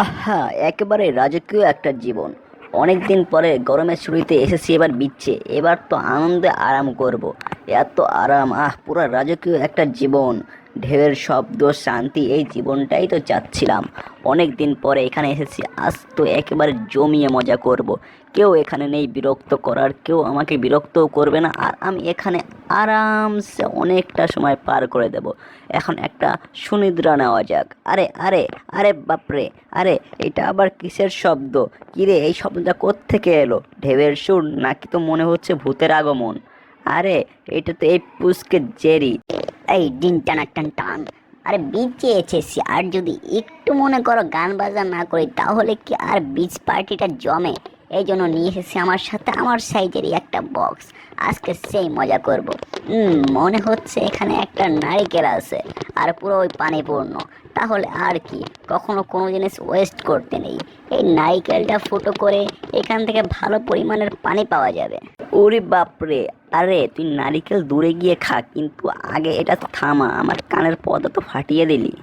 আহা! একেবারে রাজকীয় একটা জীবন। অনেকদিন পরে গরমের ছুটিতে এসেছি এবার বিচে। এবার তো আনন্দে আরাম করব। এত আরাম, পুরা রাজকীয় একটা জীবন। ঢেউয়ের শব্দ, শান্তি, এই জীবনটাই তো চাচ্ছিলাম। অনেক দিন পরে এখানে এসেছি, আজ তো একেবারে জমিয়ে মজা করব। কেউ এখানে নেই বিরক্ত করার, কেউ আমাকে বিরক্তও করবে না, আর আমি এখানে আরামসে অনেকটা সময় পার করে দেব। এখন একটা সুনিদ্রা নেওয়া যাক। আরে আরে আরে বাপরে! আরে এটা আবার কিসের শব্দ? কিরে, এই শব্দটা কোত্থেকে এলো? ঢেউয়ের সুর নাকি তো মনে হচ্ছে ভূতের আগমন? আরে এটা তো এই পুচকে জেরি। এই ডিন টানা টান টান। আরে বিচে এসেছি, আর যদি একটু মনে করো গান বাজনা না করি তাহলে কি আর বিচ পার্টিটা জমে? এই জন্য নিয়ে এসেছি আমার সাথে আমার সাইজেরই একটা বক্স। আজকে সেই মজা করব। মনে হচ্ছে এখানে একটা নারিকেল আছে, আর পুরো ওই পানি পূর্ণ। তাহলে আর কি, কখনো কোনো জিনিস ওয়েস্ট করতে নেই। এই নারিকেলটা ফুটো করে এখান থেকে ভালো পরিমাণের পানি পাওয়া যাবে। ওরে বাপরে! আরে তুই নারিকেল দূরে গিয়ে খা, কিন্তু আগে এটা থামা, আমার কানের পর্দা তো ফাটিয়ে দিলি।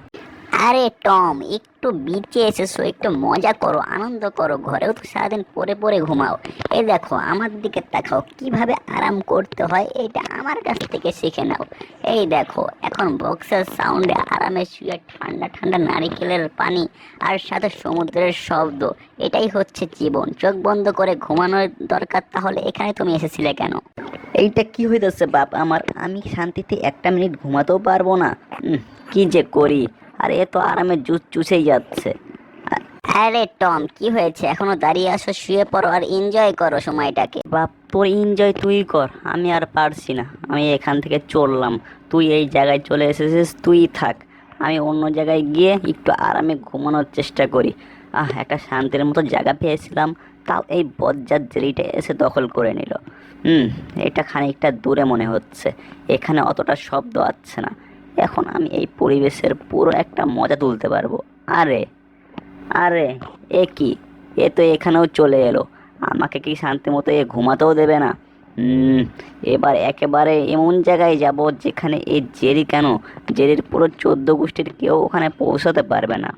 আরে টম, একটু বিচে এসেছো, একটু মজা করো, আনন্দ করো। ঘরেও তো সারাদিন পরে পরে ঘুমাও। এই দেখো, আমার দিকে তাকাও, কিভাবে আরাম করতে হয় এটা আমার কাছ থেকে শিখে নাও। এই দেখো, এখন বক্সের সাউন্ডে আরামে শুয়ে ঠান্ডা ঠান্ডা নারিকেলের পানি আর সাথে সমুদ্রের শব্দ, এটাই হচ্ছে জীবন। চোখ বন্ধ করে ঘুমানোর দরকার, তাহলে এখানে তুমি এসেছিলে কেন? এইটা কি হইতেছে বাপ আমার? আমি শান্তিতে একটা মিনিট ঘুমাতেও পারবো না। কি যে করি! আর এ তো আরামে জুস চুষেই যাচ্ছে। আরে টম, কি হয়েছে? এখনো দাঁড়িয়ে আসো? শুয়ে পড়ো আর এনজয় করো সময়টাকে। বাপ, তোর এনজয় তুই কর, আমি আর পারছি না। আমি এখান থেকে চললাম। তুই এই জায়গায় চলে এসেছিস, তুই থাক। আমি অন্য জায়গায় গিয়ে একটু আরামে ঘুমানোর চেষ্টা করি। একটা শান্তির মতো জায়গা পেয়েছিলাম, তাও এই বজ্জাত জেরিটা এসে দখল করে নিল। এটা খানিকটা দূরে মনে হচ্ছে, এখানে অতটা শব্দ আসছে না। এখন আমি এই পরিবেশের পুরো একটা মজা তুলতে পারবো। আরে আরে, এ কি! এ তো এখানেও চলে এলো। আমাকে কি শান্তি মতো এ ঘুমাতেও দেবে না? এবার একেবারে এমন জায়গায় যাব যেখানে এই জেরি কেন, জেরির পুরো 14 গোষ্ঠীর কেউ ওখানে পৌঁছাতে পারবে না।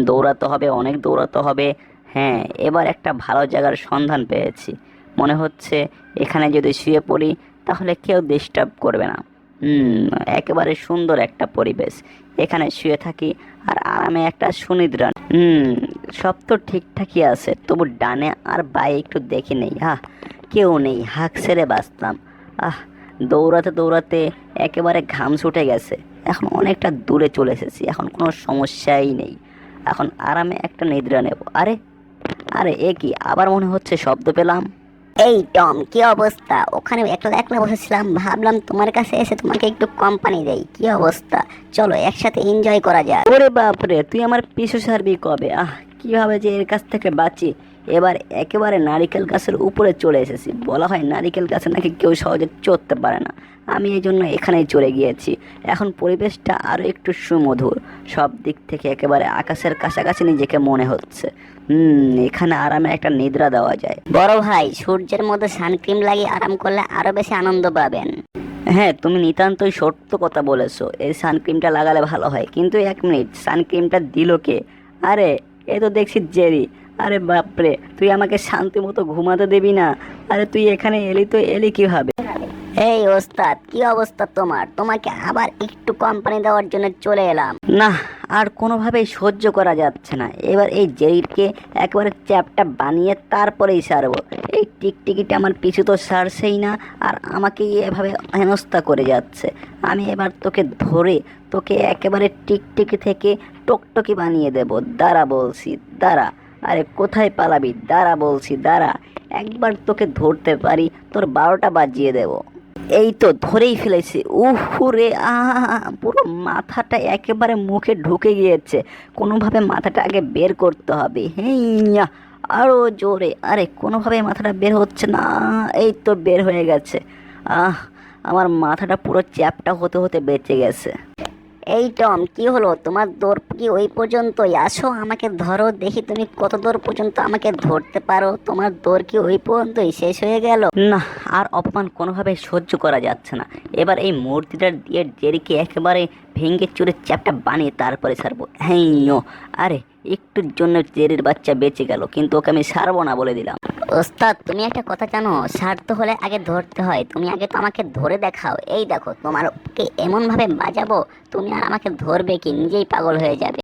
দৌড়াতে হবে, অনেক দৌড়াতে হবে। হ্যাঁ, এবার একটা ভালো জায়গার সন্ধান পেয়েছি। মনে হচ্ছে এখানে যদি শুয়ে পড়ি তাহলে কেউ ডিস্টার্ব করবে না। একেবারে সুন্দর একটা পরিবেশ। এখানে শুয়ে থাকি আর আরামে একটা সুনিদ্রা। সব তো ঠিকঠাকই আছে, তবু ডানে আর বায়ে একটু দেখে নেই। কেউ নেই, হাঁক ছেড়ে বাঁচলাম। আহ দৌড়াতে দৌড়াতে একেবারে ঘাম ছুটে গেছে। এখন অনেকটা দূরে চলে এসেছি, এখন কোনো সমস্যাই নেই। এখন আরামে একটা নিদ্রা নেব। আরে আরে, এ কি! আবার মনে হচ্ছে শব্দ পেলাম। এই টম, কি অবস্থা? ওখানে একলা একলা বসেছিলাম, ভাবলাম তোমার কাছে এসে তোমাকে একটু কোম্পানি দেই। কি অবস্থা? চলো একসাথে এনজয় করা যাক। ওরে বাপরে, তুই আমার পিছু ছাড়বি কবে? কিভাবে যে এর কাছ থেকে বাঁচি! এবার একেবারে নারিকেল গাছের উপরে চলে এসেছি। বলা হয় নারিকেল গাছে নাকি কেউ সহজে চড়তে পারে না। আমি এই জন্য এখানেই চলে গিয়েছি। এখন পরিবেশটা আরও একটু সুমধুর, সব দিক থেকে একেবারে আকাশের কাছাকাছি নিজেকে মনে হচ্ছে। এখানে আরামে একটা নিদ্রা দেওয়া যায়। বড় ভাই, সূর্যের মধ্যে সানক্রিম লাগিয়ে আরাম করলে আরো বেশি আনন্দ পাবেন। হ্যাঁ, তুমি নিতান্তই সত্য কথা বলেছো। এই সানক্রিমটা লাগালে ভালো হয়, কিন্তু এক মিনিট, সানক্রিমটা দিল কে? আরে, এ তো দেখছি জেরি। আরে বাপরে, তুই আমাকে শান্তি মতো ঘুমাতে দিবি না? আরে তুই এখানে এলি তো এলি কিভাবে? এই ওস্তাদ, কি অবস্থা তোমার? তোমাকে আবার একটু কোম্পানি দেওয়ার জন্য চলে এলাম। না, আর কোনোভাবেই সহ্য করা যাচ্ছে না। এবার এই জেরিকে একেবারে চ্যাপটা বানিয়ে তারপরেই সারবো। এই টিকটিকিটা আমার পিছু তো সারছেই না, আর আমাকে এভাবে হেনস্থা করে যাচ্ছে। আমি এবার তোকে ধরে তোকে একেবারে টিকটিকি থেকে টকটকি বানিয়ে দেব। দাঁড়া বলছি, দাঁড়া। আরে কোথায় পালাবি? দাঁড়া বলছি, দাঁড়া। একবার তোকে ধরতে পারি, তোর 12টা বাজিয়ে দেবো। এই তো ধরেই ফেলেছি। উফরে, পুরো মাথাটা একেবারে মুখে ঢুকে গিয়েছে। কোনোভাবে মাথাটা আগে বের করতে হবে। হ্যাঁ, আরো জোরে। আরে কোনোভাবে মাথাটা বের হচ্ছে না। এই তো বের হয়ে গেছে। আহ আমার মাথাটা পুরো চ্যাপটা হতে হতে বেঁচে গেছে। এই টম, কি হলো? তোমার দৌড় কি ওই পর্যন্তই? আসো, আমাকে ধরো দেখি তুমি কত দূর পর্যন্ত আমাকে ধরতে পারো। তোমার দৌড় কি ওই পর্যন্তই শেষ হয়ে গেল? না, আর অপমান কোনোভাবে সহ্য করা যাচ্ছে না। এবার এই মূর্তিটার দিয়ে জেরিকে একেবারে ভেঙে চুরে চ্যাপটা বানিয়ে তারপরে ছাড়বো। হ্যাঁ, আরে একটুর জন্য জেরির বাচ্চা বেঁচে গেল, কিন্তু ওকে আমি ছাড়বো না বলে দিলাম। ওস্তাদ তুমি একটা কথা জানো, সারতে হলে আগে ধরতে হয়। তুমি আগে তো আমাকে ধরে দেখাও। এই দেখো তোমারকে এমন ভাবে বাজাবো, তুমি আর আমাকে ধরবে কি, নিজেই পাগল হয়ে যাবে।